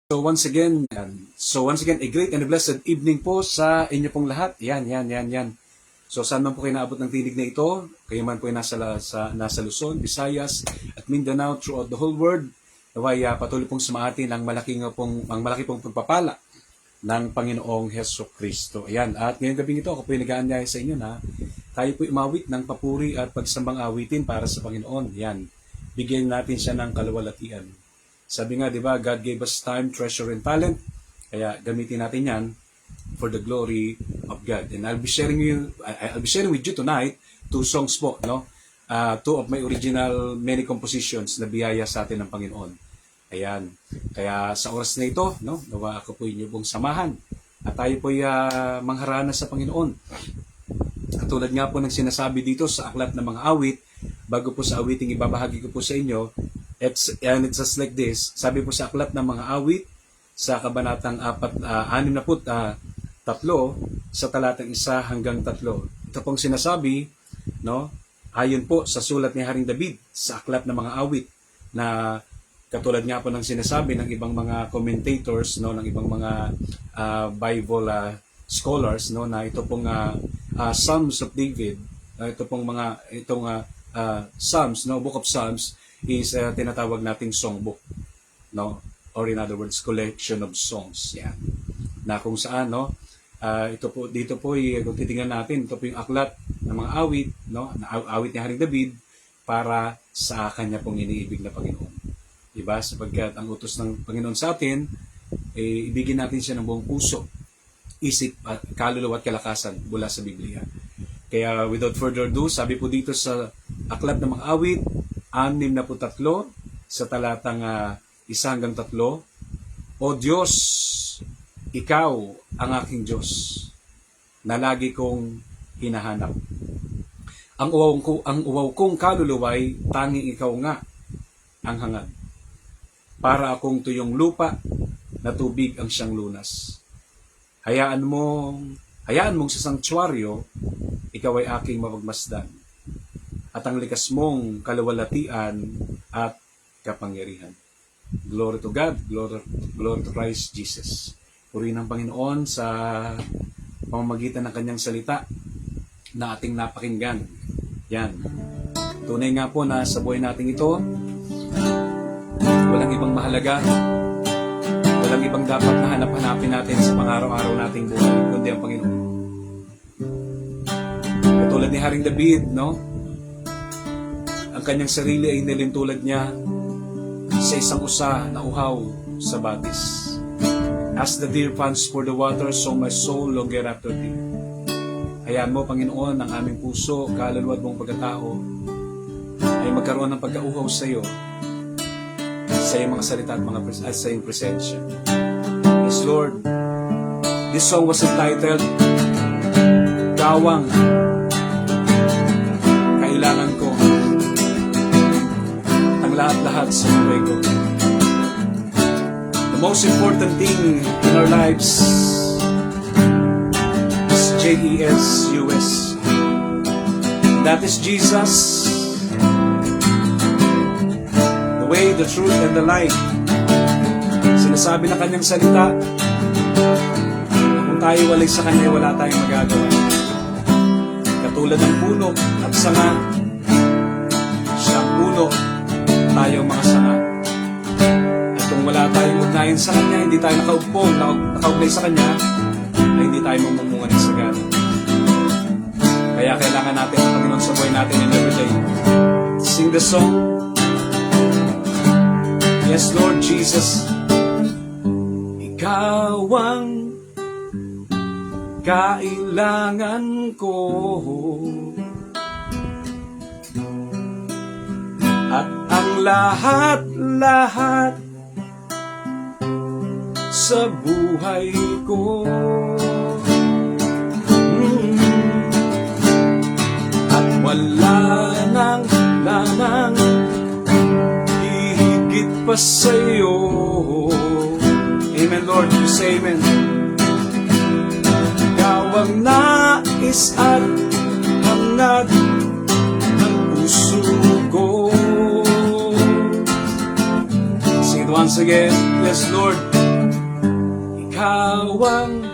So once again, a great and a blessed evening po sa inyo pong lahat. Yan. So saan man po kayo naabot ng tinig na ito, kayo man po ay nasa Luzon, Visayas, at Mindanao throughout the whole world, naway patuloy pong sumaatin ang malaki pong pagpapala ng Panginoong Heso Kristo. Ayan, at ngayong gabing ito, ako po ay nag-aanyaya sa inyo na tayo po umawit ng papuri at pagsambang awitin para sa Panginoon. Yan, bigyan natin siya ng kaluwalhatian. Sabi nga, di ba, God gave us time, treasure, and talent. Kaya gamitin natin yan for the glory of God. And I'll be sharing with you tonight 2 songs po, no? 2 of my original many compositions na biyaya sa atin ng Panginoon. Ayan. Kaya sa oras na ito, no, nawa ako po inyo pong samahan. At tayo po mangharana sa Panginoon. Katulad nga po ng sinasabi dito sa aklat ng mga awit, bago po sa awiting ibabahagi ko po sa inyo, and it's just like this. Sabi po sa aklat ng mga awit sa kabanatang 63 sa talatang 1 hanggang 3. Ito pong sinasabi, no, ayon po sa sulat ni Haring David sa aklat ng mga awit na katulad nga po ng sinasabi ng ibang mga commentators, no, ng ibang mga Bible scholars, no, na ito pong Psalms of David, itong Psalms, no, Book of Psalms is tinatawag nating songbook, no, or in other words, collection of songs. Yan. Na kung saan, no, dito po kung titingnan natin, ito po yung aklat ng mga awit, no, awit ni Haring David para sa kanya pong iniibig na Panginoon. Diba? Sapagkat ang utos ng Panginoon sa atin, ibigin natin siya ng buong puso, isip, at kaluluwa at kalakasan mula sa Biblia. Kaya without further ado, sabi po dito sa aklat ng mga awit, 63 sa talatang 1 hanggang 3, O Diyos, Ikaw ang aking Diyos, na lagi kong hinahanap. Ang uwaw kong kaluluwa'y tanging Ikaw nga ang hangad. Para akong tuyong lupa na tubig ang siyang lunas. Hayaan mong sa sanktuaryo, Ikaw ay aking mapagmasdan. At ang likas mong kaluwalhatian at kapangyarihan. Glory to God, glory to Christ Jesus. Purihin ng Panginoon sa pamamagitan ng kanyang salita na ating napakinggan. Yan. Tunay nga po na sa buhay natin ito, walang ibang mahalaga, walang ibang dapat na hanap-hanapin natin sa pang-araw-araw nating buhay, kundi ang Panginoon. Katulad ni Haring David, no? Ang kanyang sarili ay nilintulad niya sa isang usa na uhaw sa batis. As the deer pants for the water, so my soul longer after thee. Hayaan mo, Panginoon, ang aming puso, kaluluwa at buong pagkatao ay magkaroon ng pagkauhaw sa iyo, sa iyong mga salita at sa iyong presensya. Yes, Lord, this song was entitled, Gawang Kailangan Ko, lahat-lahat sa buhay ko. The most important thing in our lives is JESUS. And that is Jesus, the way, the truth, and the light. Sinasabi na kanyang salita, kung tayo walay sa kanya, wala tayong magagawa. Katulad ng puno at sanga, siyang puno, tayong mga sanga. At kung wala tayong ugnayan sa kanya, hindi tayo nakaugnay sa kanya, ay hindi tayo mamumunga ng sagana. Kaya kailangan natin ang Panginoon sa buhay natin in every day. Sing the song. Yes, Lord Jesus, Ikaw ang kailangan ko. At ang lahat-lahat sa buhay ko. At wala nang hihigit pa sa iyo. Amen, Lord. You say amen. Ikaw ang nais at hangad ng puso ko. Once again, yes, Lord, ikaw ang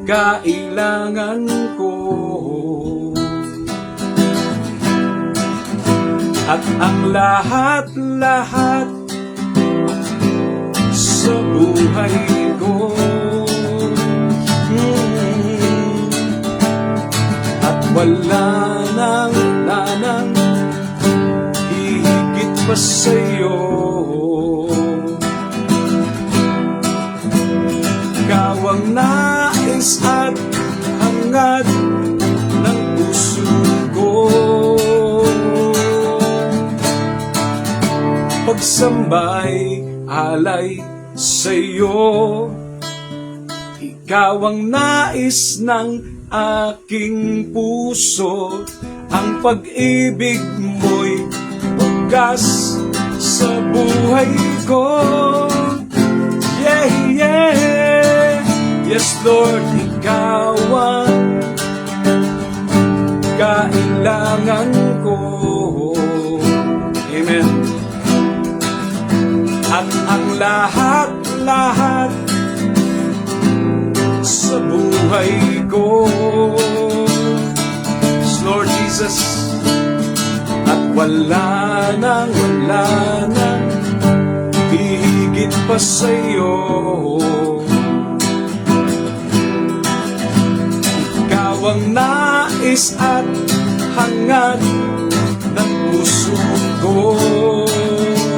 kailangan ko. At ang lahat-lahat sa buhay ko, at wala nang hihigit pa sa'yo. Ikaw ang nais at hangad ng puso ko. Pagsambay, alay sa'yo, ikaw ang nais ng aking puso. Ang pag-ibig mo'y wagas sa buhay ko. Yeah, yeah. Yes, Lord, ikaw ang kailangan ko. Amen. At ang lahat-lahat sa buhay ko, Lord Jesus, at wala nang hihigit pa sa'yo. Ikaw ang nais at hangad ng puso ko.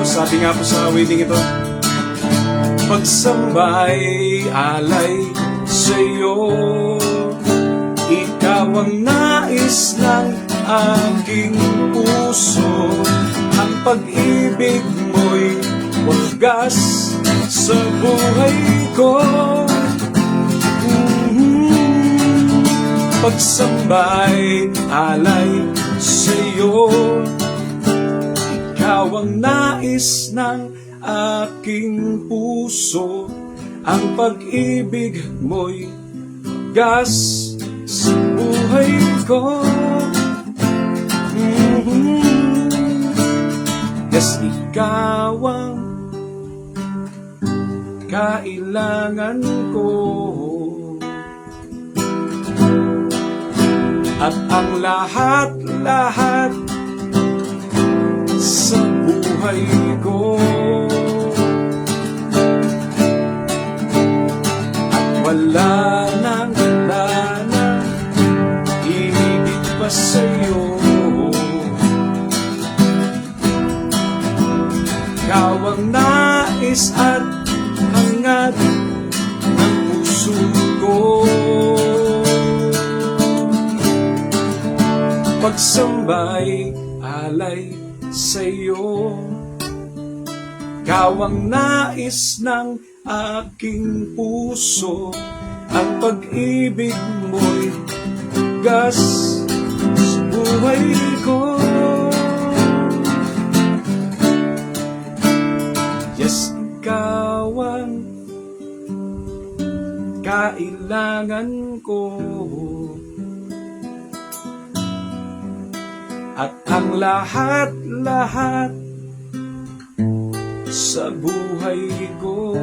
Sabi nga po sa wedding ito, pagsambay, alay sa'yo, ikaw ang nais ng aking puso. Ang pag-ibig mo'y wagas sa buhay ko. Pagsambay, alay sa'yo, ikaw ang nais ng aking puso. Ang pag-ibig mo'y wagas sa buhay ko. Yes, ikaw ang kailangan ko. At ang lahat-lahat sa buhay ko, at wala nang hihigit pa sa'yo. Ikaw ang nais at hangad ng puso ko. Pagsambay, alay sa'yo, ikaw ang nais ng aking puso. Ang pag-ibig mo'y gas sa buhay ko. Yes, ikaw ang kailangan ko. At ang lahat-lahat sa buhay ko,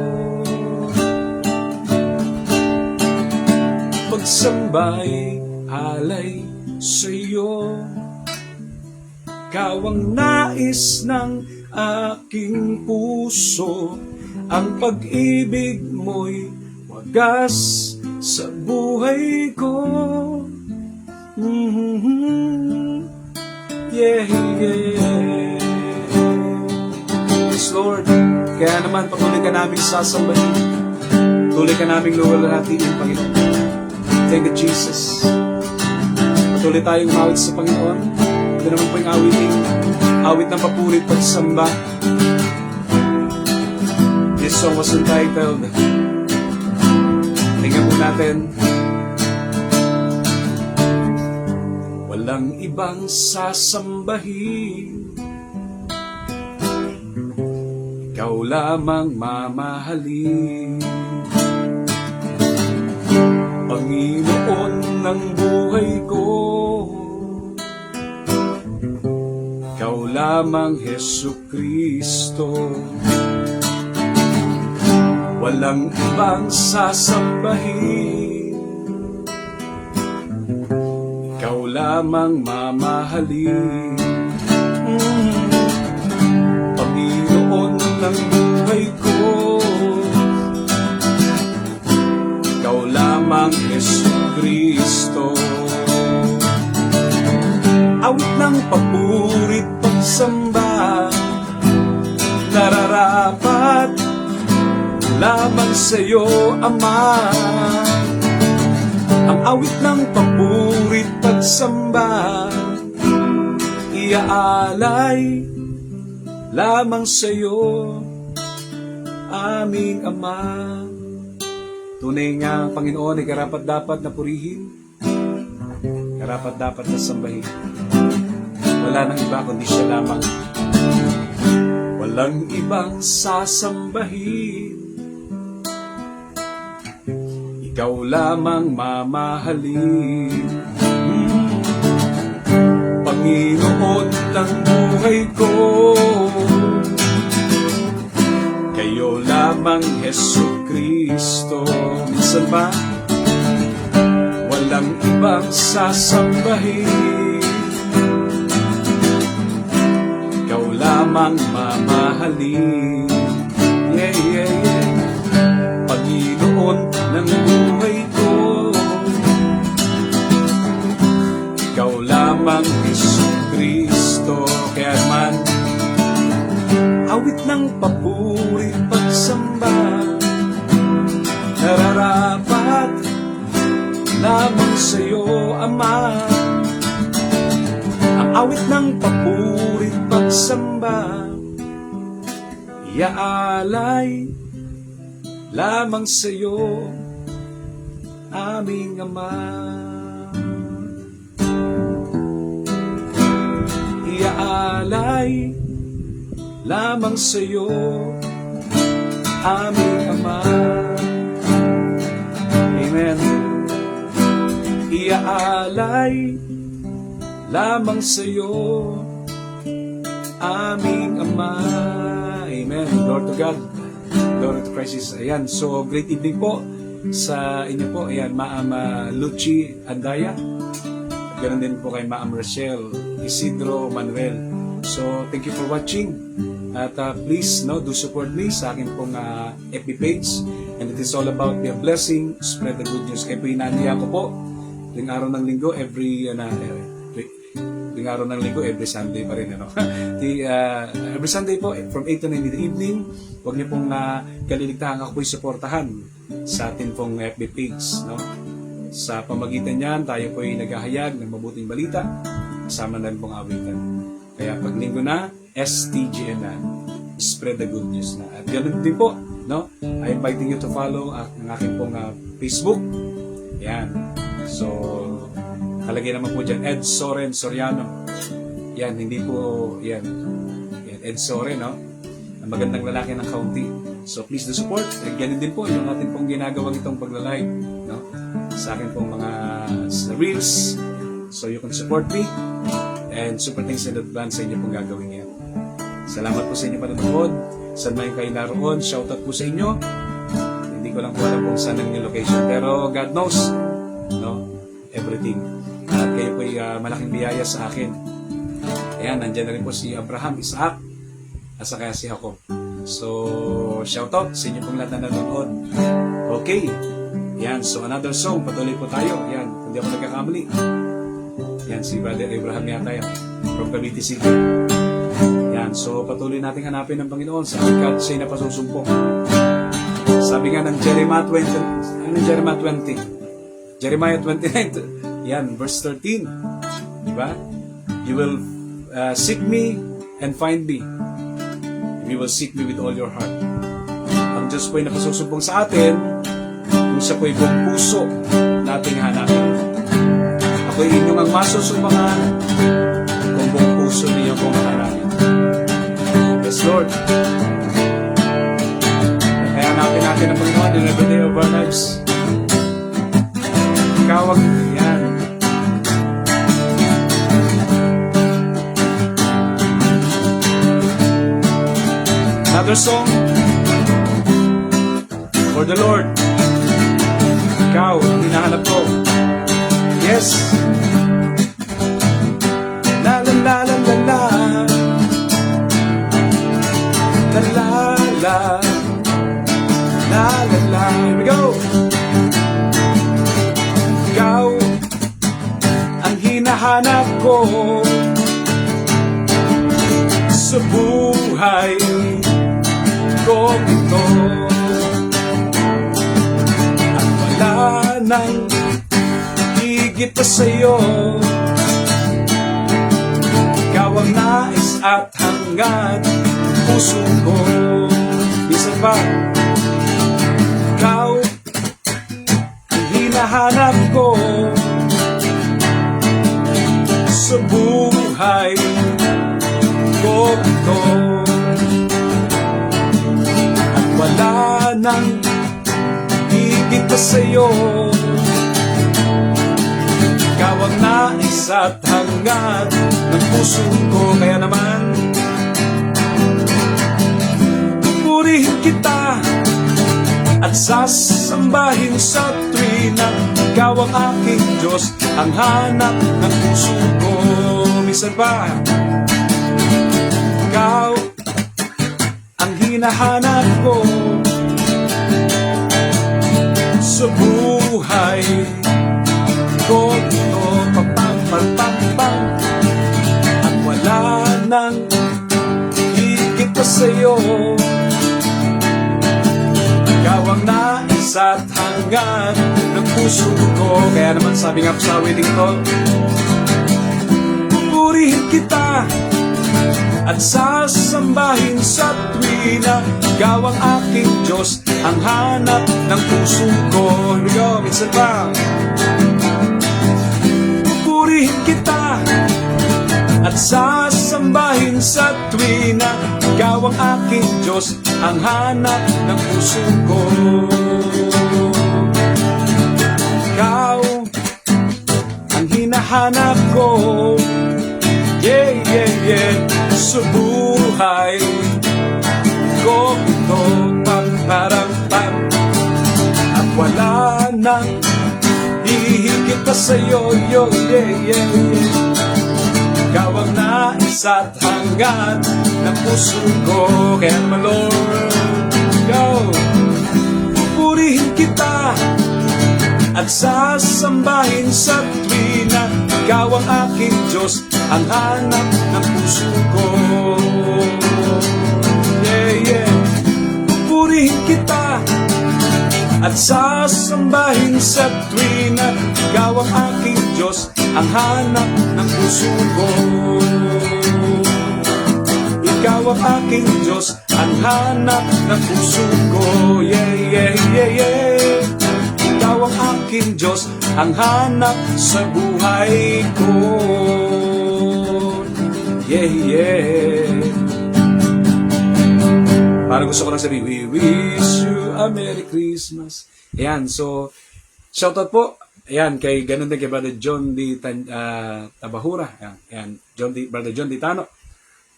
pagsambay, alay sa'yo, ikaw ang nais ng aking puso. Ang pag-ibig mo'y wagas sa buhay ko. Yeah, yeah. Yes, Lord. Kaya naman, patuloy ka naming sasambahin. Patuloy ka naming luwalhatiin, Panginoon. Thank you, Jesus. Patuloy tayong umawit sa Panginoon. Ito naman po yung awit ng papurit pagsamba. This song was entitled, tingnan po natin, walang ibang sasambahin, ikaw lamang mamahalin, Panginoon ng buhay ko. Ikaw lamang, Jesucristo. walang ibang sasambahin. Ikaw lamang mamahalin, Panginoon ng buhay ko. Ikaw lamang Jesucristo. Awit ng papurit pagsamba, nararapat lamang sa'yo, Ama. Ang awit ng papurit pagsamba, iaalay lamang sa'yo, aming Ama. Tunay nga ang Panginoon ay karapat-dapat na purihin, karapat-dapat na sambahin. Wala nang iba kundi siya lamang. Walang ibang sasambahin, ikaw lamang mamahalin. Panginoon ng buhay ko, kayo lamang Jesucristo. Minsan ba, walang ibang sasambahin, ikaw lamang mamahalin. Yeah, yeah, yeah. Panginoon ng buhay ko, ikaw lamang Jesucristo. Kaya man, awit ng papuri pagsamba, nararapat lamang sa'yo, Ama. Ang awit ng papuri pagsamba, iaalay lamang sa'yo, aming Ama. Iaalay lamang sa'yo, aming Ama. Amen. Iaalay lamang sa'yo, aming Ama. Amen. Lord to God. Glory to Christ Jesus. Ayan, so great evening po sa inyo po. Ayan, Ma'am Lucy Andaya. At ganoon din po kay Ma'am Rachel Isidro Manuel. So, thank you for watching. At please, do support me sa akin pong FB page. And it is all about the blessing, spread the good news. Kaya po inaniya ko po, tuwing araw ng linggo, every Sunday pa rin. Every Sunday po, from 8 to 9 in the evening, huwag niyo pong kaliligtahan ako po'y suportahan sa atin pong FB page. No? Sa pamagitan niyan, tayo po'y naghahayag ng mabuting balita, kasama na rin pong awitan. Kaya pag linggo na, STGN na, spread the good news na. At ganoon din po, I'm inviting you to follow ang aking pong Facebook. Yan. So, kalagay naman po dyan, Ed Soren Soriano. Yan, hindi po, yan Ed Soren, ang magandang lalaki ng county. So, please do support. At ganun din po, yung atin pong ginagawang itong pagla-live, sa akin pong mga sa Reels. So, you can support me. And super thanks in advance sa inyo pong gagawin yan. Salamat po sa inyo panonood. Saan man kayo naroon, shoutout po sa inyo. Hindi ko lang po alam kung saan ang inyong location. Pero God knows, everything. At kayo po malaking biyaya sa akin. Ayan, nandyan na rin po si Abraham, Isaac, at saka si Jacob. So, shoutout sa inyo pong lahat na nanonood. Okay. Yan, so another song. Patuloy po tayo. Yan, hindi ako nagkakamali. Yan, si Brother Abraham yata yan. From Cavite City. Yan, so patuloy natin hanapin ng Panginoon sa agad siya'y napasusumpong. Sabi nga ng Jeremiah 20? Jeremiah 29, yan, verse 13. Diba? You will seek me and find me. You will seek me with all your heart. Ang Diyos po'y napasusumpong sa atin, kung siya po'y buong puso nating hanapin. Ako'y inyong ang masusumpangan kung buong puso niyo kong hanapin. Yes, Lord. Kaya hanapin natin ang Panginoon in every day of our lives. Kawag yan. Another song. for the Lord. Ikaw ang hinahanap ko. Yes. La la la la la la. La la la. La la la. Here we go. Ikaw ang hinahanap ko sa buhay ko ito. At wala nang higit pa sa'yo. Ikaw ang nais at hangad puso ko. Minsan pa, ikaw ang hinahanap ko sa buhay ko ito. At wala nang higit pa sa'yo. Ikaw ang nais at hangad ng puso ko. Kaya naman, pupurihin kita at sasambahin sa tuwina. Ikaw ang aking Diyos, ang hanap ng puso ko. Minsan pa, ikaw ang hinahanap ko sa buhay ko ito. Pam-pam-pam-pam. At wala nang higit pa sa'yo. Ikaw ang nais at hangad ng puso ko. Kaya naman sabi nga sa wedding ko, pupurihin kita at sasambahin sa tuwina. Ikaw ang aking Diyos, ang hanap ng puso ko. Here we go, minsan pa. Pupurihin kita at sasambahin sa tuwina. Ikaw ang aking Diyos, ang hanap ng puso ko. Ikaw ang hinahanap ko. Yeah, yeah, yeah. Sa buhay ko ito. Pam-parang-pam. At wala nang hihigit pa sa'yo. Yo, yeah, yeah, yeah. Ikaw ang nais at hangad ng puso ko. Kaya naman, Lord, go. Pupurihin kita at sasambahin sa tuwina. Ikaw ang aking Diyos, ang hanap ng puso ko. Yeah, yeah. Pupurihin kita at sasambahin sa tuwina. Ikaw ang aking Diyos, ang hanap ng puso ko. Ikaw ang aking Diyos, ang hanap ng puso ko. Yeah, yeah, yeah, yeah. Ikaw ang aking Diyos, ang hanap sa buhay ko. Yeah, yeah. Parang gusto ko lang sabihin, we wish you a Merry Christmas. Ayan, so, shoutout po. Ayan, kay ganun din kay Brother John D. Tabahura. Ayan, Brother John D. Tano.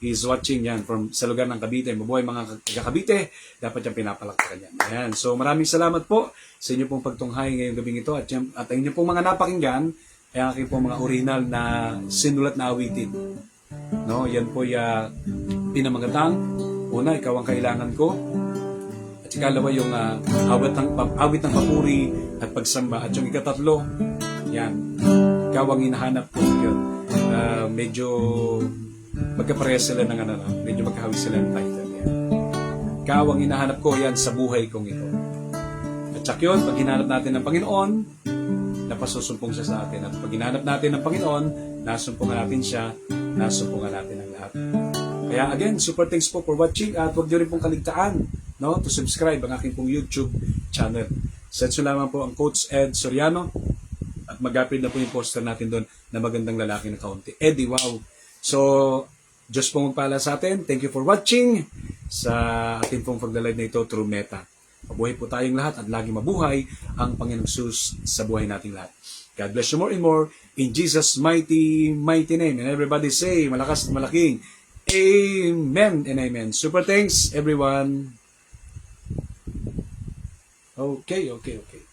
He's watching yan from sa lugar ng Cavite. Mabuhay mga taga-Cavite. Dapat yung pinapalakpakan yan. Ayan, so maraming salamat po sa inyo pong pagtunghay ngayong gabing ito. At ang inyo pong mga napakinggan ay ang aking pong mga original na sinulat na awitin. No, yan po yung pinamagatang. Una, ikaw ang kailangan ko. At ikalawa yung awit ng papuri at pagsamba. At yung ikatatlo, yan, ikaw ang hinahanap ko. Medyo magkaparehas sila ng medyo magkahawig sila ng title. Yan. Ikaw ang hinahanap ko, yan sa buhay kong ito. At saka yun, pag hinahanap natin ng Panginoon, napasusumpong siya sa atin. At pag hinahanap natin ng Panginoon, nasumpungan natin siya, nasumpungan natin ang lahat. Kaya again, super thanks po for watching at huwag niyo rin pong kaligtaan, no, to subscribe ang aking pong YouTube channel. Send so lamang po ang Coach Ed Soriano at mag-upload na po yung poster natin doon na magandang lalaki na kaunti. Eddie, wow! So, Diyos pong magpala sa atin. Thank you for watching sa ating pong pagla-live na ito through Meta. Mabuhay po tayong lahat at lagi mabuhay ang Panginoong Sus sa buhay nating lahat. God bless you more and more in Jesus' mighty, mighty name. And everybody say, malakas at malaking, Amen and Amen. Super thanks, everyone. Okay, okay, okay.